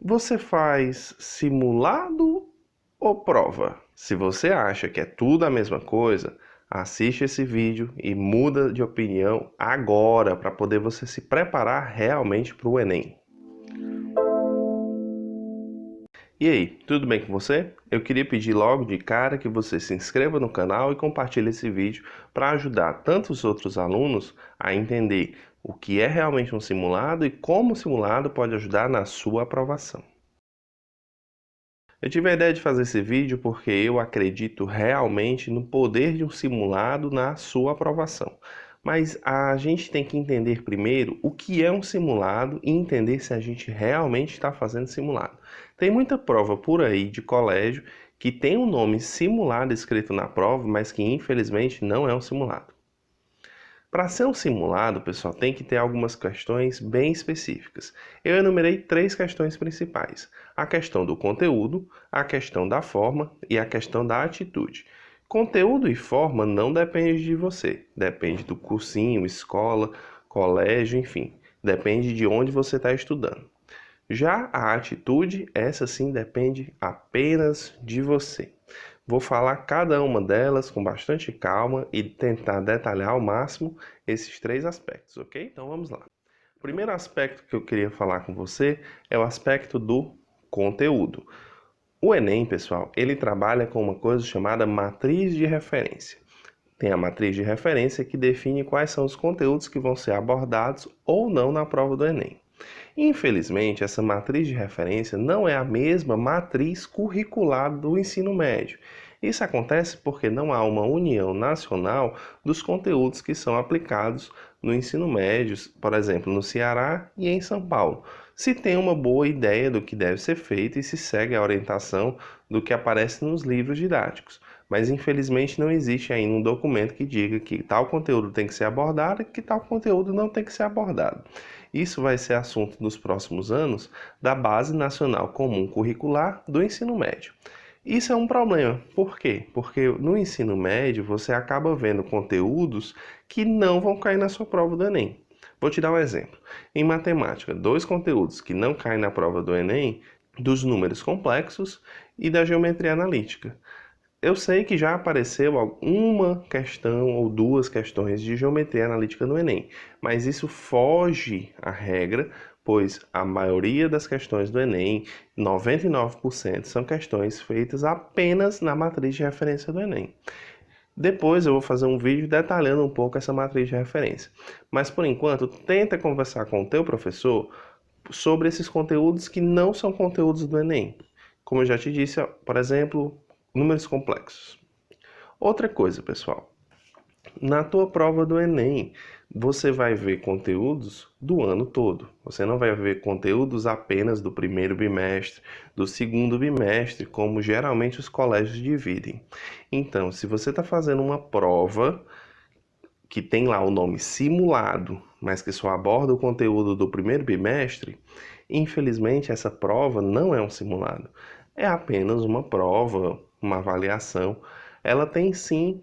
Você faz simulado ou prova? Se você acha que é tudo a mesma coisa, assiste esse vídeo e muda de opinião agora para poder você se preparar realmente para o Enem. E aí, tudo bem com você? Eu queria pedir logo de cara que você se inscreva no canal e compartilhe esse vídeo para ajudar tanto os outros alunos a entender o que é realmente um simulado e como o simulado pode ajudar na sua aprovação. Eu tive a ideia de fazer esse vídeo porque eu acredito realmente no poder de um simulado na sua aprovação. Mas a gente tem que entender primeiro o que é um simulado e entender se a gente realmente está fazendo simulado. Tem muita prova por aí de colégio que tem um nome simulado escrito na prova, mas que infelizmente não é um simulado. Para ser um simulado, pessoal, tem que ter algumas questões bem específicas. Eu enumerei 3 questões principais: a questão do conteúdo, a questão da forma e a questão da atitude. Conteúdo e forma não depende de você, depende do cursinho, escola, colégio, enfim, depende de onde você está estudando. Já a atitude, essa sim depende apenas de você. Vou falar cada uma delas com bastante calma e tentar detalhar ao máximo esses 3 aspectos, ok? Então vamos lá. O primeiro aspecto que eu queria falar com você é o aspecto do conteúdo. O Enem, pessoal, ele trabalha com uma coisa chamada matriz de referência. Tem a matriz de referência que define quais são os conteúdos que vão ser abordados ou não na prova do Enem. Infelizmente, essa matriz de referência não é a mesma matriz curricular do ensino médio. Isso acontece porque não há uma união nacional dos conteúdos que são aplicados no ensino médio, por exemplo, no Ceará e em São Paulo. Se tem uma boa ideia do que deve ser feito e se segue a orientação do que aparece nos livros didáticos. Mas infelizmente não existe ainda um documento que diga que tal conteúdo tem que ser abordado e que tal conteúdo não tem que ser abordado. Isso vai ser assunto nos próximos anos da Base Nacional Comum Curricular do ensino médio. Isso é um problema. Por quê? Porque no ensino médio você acaba vendo conteúdos que não vão cair na sua prova do Enem. Vou te dar um exemplo. Em matemática, 2 conteúdos que não caem na prova do Enem, dos números complexos e da geometria analítica. Eu sei que já apareceu uma questão ou 2 questões de geometria analítica no Enem, mas isso foge à regra, pois a maioria das questões do Enem, 99%, são questões feitas apenas na matriz de referência do Enem. Depois eu vou fazer um vídeo detalhando um pouco essa matriz de referência. Mas por enquanto, tenta conversar com o teu professor sobre esses conteúdos que não são conteúdos do Enem. Como eu já te disse, por exemplo, números complexos. Outra coisa, pessoal, na tua prova do Enem, você vai ver conteúdos do ano todo. Você não vai ver conteúdos apenas do primeiro bimestre, do segundo bimestre, como geralmente os colégios dividem. Então, se você está fazendo uma prova que tem lá o nome simulado, mas que só aborda o conteúdo do primeiro bimestre, infelizmente essa prova não é um simulado. É apenas uma prova, uma avaliação. Ela tem sim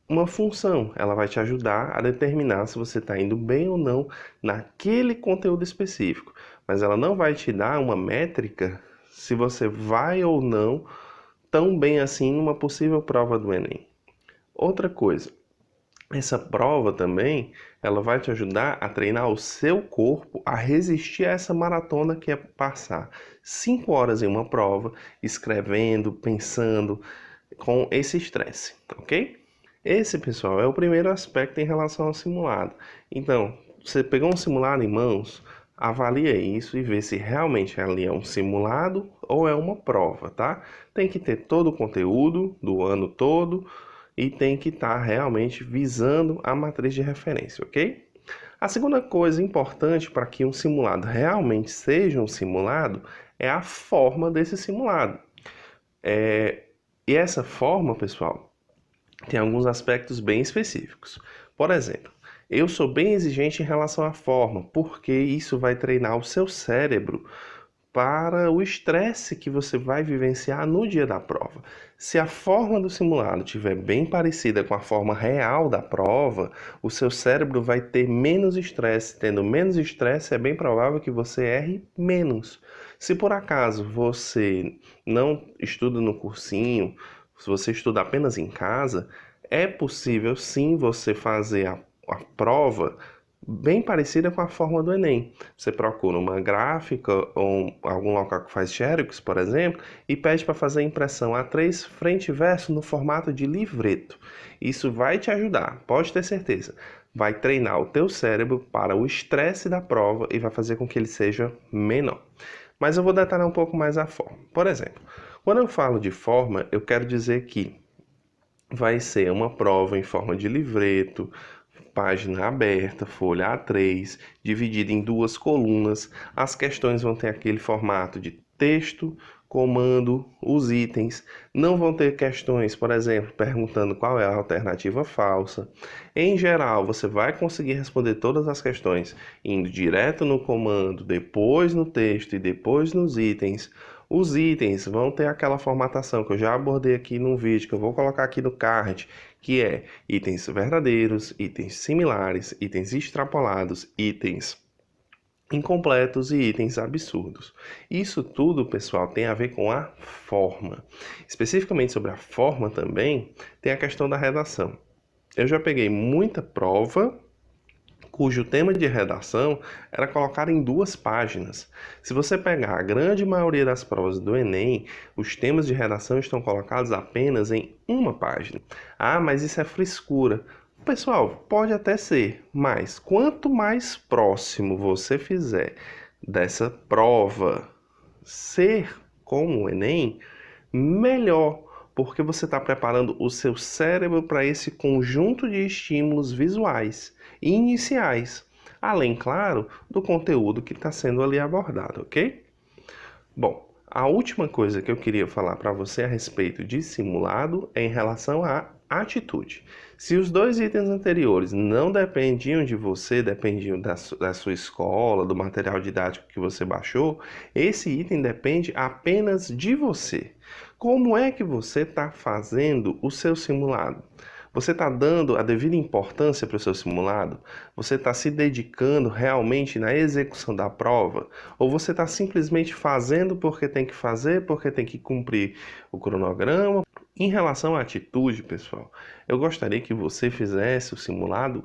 uma função, ela vai te ajudar a determinar se você está indo bem ou não naquele conteúdo específico, mas ela não vai te dar uma métrica se você vai ou não tão bem assim numa possível prova do Enem. Outra coisa, essa prova também, ela vai te ajudar a treinar o seu corpo a resistir a essa maratona que é passar 5 horas em uma prova, escrevendo, pensando, com esse estresse, ok? Esse, pessoal, é o primeiro aspecto em relação ao simulado. Então, você pegou um simulado em mãos, avalia isso e vê se realmente ali é um simulado ou é uma prova, tá? Tem que ter todo o conteúdo do ano todo e tem que estar realmente visando a matriz de referência, ok? A segunda coisa importante para que um simulado realmente seja um simulado é a forma desse simulado. E essa forma, pessoal, tem alguns aspectos bem específicos. Por exemplo, eu sou bem exigente em relação à forma, porque isso vai treinar o seu cérebro para o estresse que você vai vivenciar no dia da prova. Se a forma do simulado estiver bem parecida com a forma real da prova, o seu cérebro vai ter menos estresse. Tendo menos estresse, é bem provável que você erre menos. Se por acaso você não estuda no cursinho, se você estuda apenas em casa, é possível sim você fazer a prova bem parecida com a forma do Enem. Você procura uma gráfica ou algum local que faz xerox, por exemplo, e pede para fazer a impressão A3 frente e verso no formato de livreto. Isso vai te ajudar, pode ter certeza. Vai treinar o teu cérebro para o estresse da prova e vai fazer com que ele seja menor. Mas eu vou detalhar um pouco mais a forma. Por exemplo, quando eu falo de forma, eu quero dizer que vai ser uma prova em forma de livreto, página aberta, folha A3, dividida em duas colunas. As questões vão ter aquele formato de texto, comando, os itens. Não vão ter questões, por exemplo, perguntando qual é a alternativa falsa. Em geral, você vai conseguir responder todas as questões indo direto no comando, depois no texto e depois nos itens. Os itens vão ter aquela formatação que eu já abordei aqui num vídeo, que eu vou colocar aqui no card, que é itens verdadeiros, itens similares, itens extrapolados, itens incompletos e itens absurdos. Isso tudo, pessoal, tem a ver com a forma. Especificamente sobre a forma também, tem a questão da redação. Eu já peguei muita prova cujo tema de redação era colocado em 2 páginas. Se você pegar a grande maioria das provas do Enem, os temas de redação estão colocados apenas em 1 página. Ah, mas isso é frescura. Pessoal, pode até ser, mas quanto mais próximo você fizer dessa prova ser como o Enem, melhor, porque você está preparando o seu cérebro para esse conjunto de estímulos visuais e iniciais, além, claro, do conteúdo que está sendo ali abordado, ok? Bom, a última coisa que eu queria falar para você a respeito de simulado é em relação à atitude. Se os 2 itens anteriores não dependiam de você, dependiam da sua escola, do material didático que você baixou, esse item depende apenas de você. Como é que você está fazendo o seu simulado? Você está dando a devida importância para o seu simulado? Você está se dedicando realmente na execução da prova? Ou você está simplesmente fazendo porque tem que fazer, porque tem que cumprir o cronograma? Em relação à atitude, pessoal, eu gostaria que você fizesse o simulado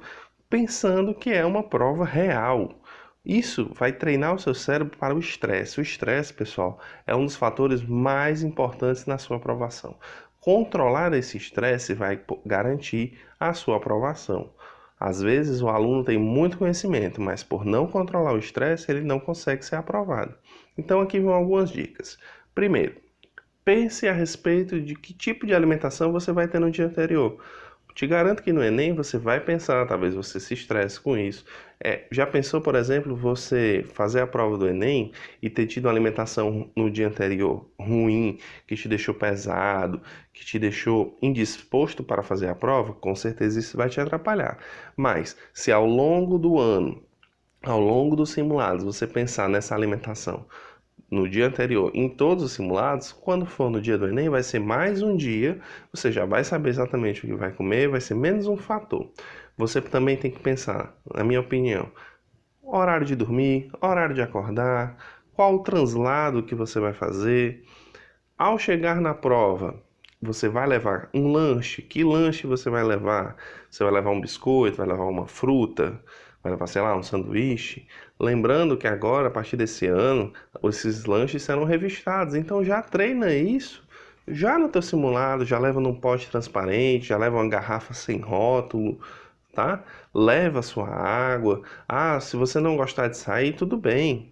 pensando que é uma prova real. Isso vai treinar o seu cérebro para o estresse. O estresse, pessoal, é um dos fatores mais importantes na sua aprovação. Controlar esse estresse vai garantir a sua aprovação. Às vezes o aluno tem muito conhecimento, mas por não controlar o estresse, ele não consegue ser aprovado. Então aqui vão algumas dicas. Primeiro, pense a respeito de que tipo de alimentação você vai ter no dia anterior. Te garanto que no Enem você vai pensar, talvez você se estresse com isso. Já pensou, por exemplo, você fazer a prova do Enem e ter tido uma alimentação no dia anterior ruim, que te deixou pesado, que te deixou indisposto para fazer a prova? Com certeza isso vai te atrapalhar. Mas se ao longo do ano, ao longo dos simulados, você pensar nessa alimentação no dia anterior, em todos os simulados, quando for no dia do Enem, vai ser mais um dia, você já vai saber exatamente o que vai comer, vai ser menos um fator. Você também tem que pensar, na minha opinião, horário de dormir, horário de acordar, qual o translado que você vai fazer. Ao chegar na prova, você vai levar um lanche? Que lanche você vai levar? Você vai levar um biscoito, vai levar uma fruta, vai levar, sei lá, um sanduíche? Lembrando que agora, a partir desse ano, esses lanches serão revistados. Então já treina isso, já no teu simulado, já leva num pote transparente, já leva uma garrafa sem rótulo, tá? Leva a sua água. Ah, se você não gostar de sair, tudo bem.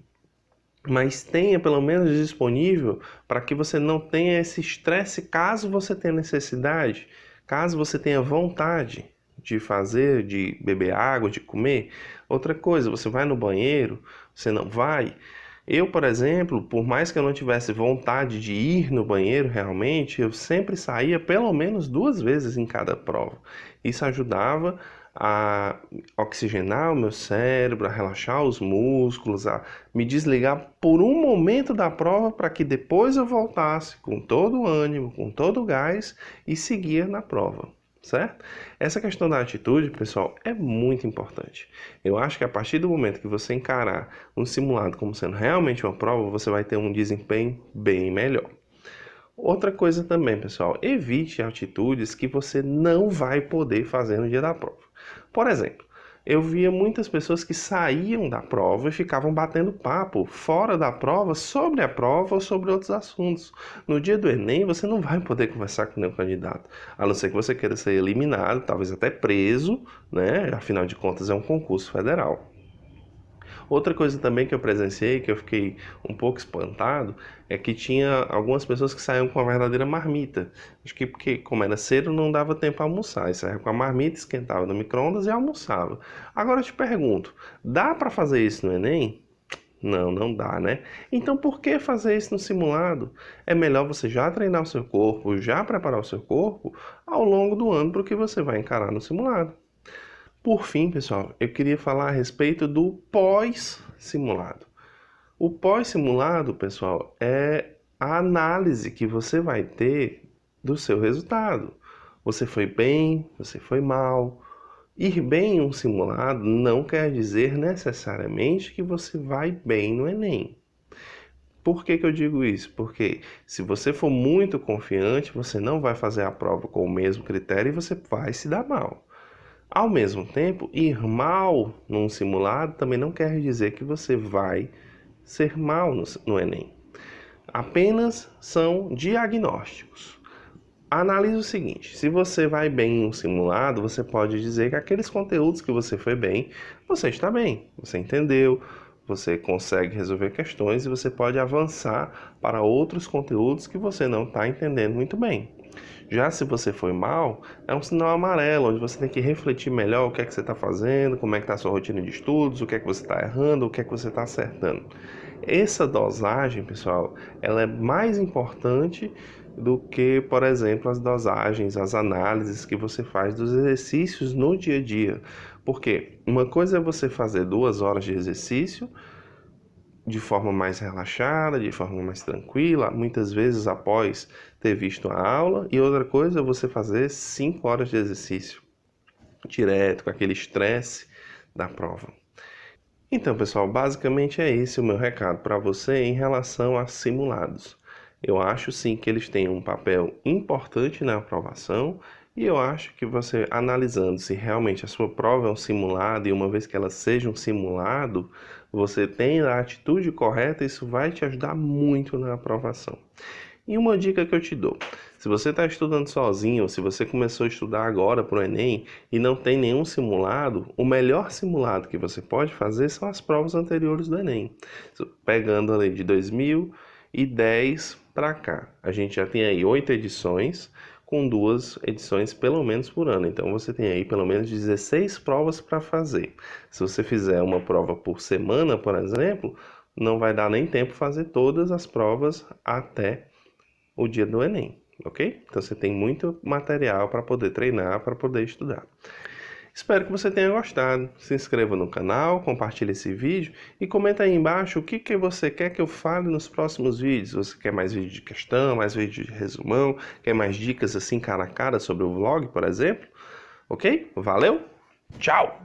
Mas tenha pelo menos disponível para que você não tenha esse estresse caso você tenha necessidade, caso você tenha vontade de fazer, de beber água, de comer. Outra coisa, você vai no banheiro, você não vai. Eu, por exemplo, por mais que eu não tivesse vontade de ir no banheiro realmente, eu sempre saía pelo menos 2 vezes em cada prova. Isso ajudava a oxigenar o meu cérebro, a relaxar os músculos, a me desligar por um momento da prova para que depois eu voltasse com todo o ânimo, com todo o gás e seguir na prova. certo? Essa questão da atitude, pessoal, é muito importante. Eu acho que a partir do momento que você encarar um simulado como sendo realmente uma prova, você vai ter um desempenho bem melhor. Outra coisa também, pessoal, evite atitudes que você não vai poder fazer no dia da prova. Por exemplo, eu via muitas pessoas que saíam da prova e ficavam batendo papo fora da prova sobre a prova ou sobre outros assuntos. No dia do Enem, você não vai poder conversar com nenhum candidato, a não ser que você queira ser eliminado, talvez até preso, né? Afinal de contas, é um concurso federal. Outra coisa também que eu presenciei, que eu fiquei um pouco espantado, é que tinha algumas pessoas que saíam com a verdadeira marmita. Acho que porque, como era cedo, não dava tempo a almoçar. E saía com a marmita, esquentava no micro-ondas e almoçava. Agora eu te pergunto, dá para fazer isso no Enem? Não, não dá, né? Então por que fazer isso no simulado? É melhor você já treinar o seu corpo, já preparar o seu corpo ao longo do ano para o que você vai encarar no simulado. Por fim, pessoal, eu queria falar a respeito do pós-simulado. O pós-simulado, pessoal, é a análise que você vai ter do seu resultado. Você foi bem, você foi mal. Ir bem em um simulado não quer dizer necessariamente que você vai bem no Enem. Por que que eu digo isso? Porque se você for muito confiante, você não vai fazer a prova com o mesmo critério e você vai se dar mal. Ao mesmo tempo, ir mal num simulado também não quer dizer que você vai ser mal no Enem. Apenas são diagnósticos. Analise o seguinte: se você vai bem em um simulado, você pode dizer que aqueles conteúdos que você foi bem, você está bem, você entendeu, você consegue resolver questões e você pode avançar para outros conteúdos que você não está entendendo muito bem. Já se você foi mal, é um sinal amarelo, onde você tem que refletir melhor o que é que você está fazendo, como é que está a sua rotina de estudos, o que é que você está errando, o que é que você está acertando. Essa dosagem, pessoal, ela é mais importante do que, por exemplo, as dosagens, as análises que você faz dos exercícios no dia a dia. Porque uma coisa é você fazer 2 horas de exercício de forma mais relaxada, de forma mais tranquila, muitas vezes após ter visto a aula, e outra coisa é você fazer 5 horas de exercício direto, com aquele estresse da prova. Então, pessoal, basicamente é esse o meu recado para você em relação a simulados. Eu acho sim que eles têm um papel importante na aprovação e eu acho que você analisando se realmente a sua prova é um simulado e uma vez que ela seja um simulado, você tem a atitude correta, isso vai te ajudar muito na aprovação. E uma dica que eu te dou: se você está estudando sozinho, ou se você começou a estudar agora para o Enem e não tem nenhum simulado, o melhor simulado que você pode fazer são as provas anteriores do Enem. Pegando ali de 2010 para cá, a gente já tem aí 8 edições, com 2 edições pelo menos por ano. Então você tem aí pelo menos 16 provas para fazer. Se você fizer uma prova por semana, por exemplo, não vai dar nem tempo fazer todas as provas até o dia do Enem, ok? Então você tem muito material para poder treinar, para poder estudar. Espero que você tenha gostado. Se inscreva no canal, compartilhe esse vídeo e comenta aí embaixo o que você quer que eu fale nos próximos vídeos. Você quer mais vídeo de questão, mais vídeo de resumão, quer mais dicas assim cara a cara sobre o vlog, por exemplo? Ok? Valeu? Tchau!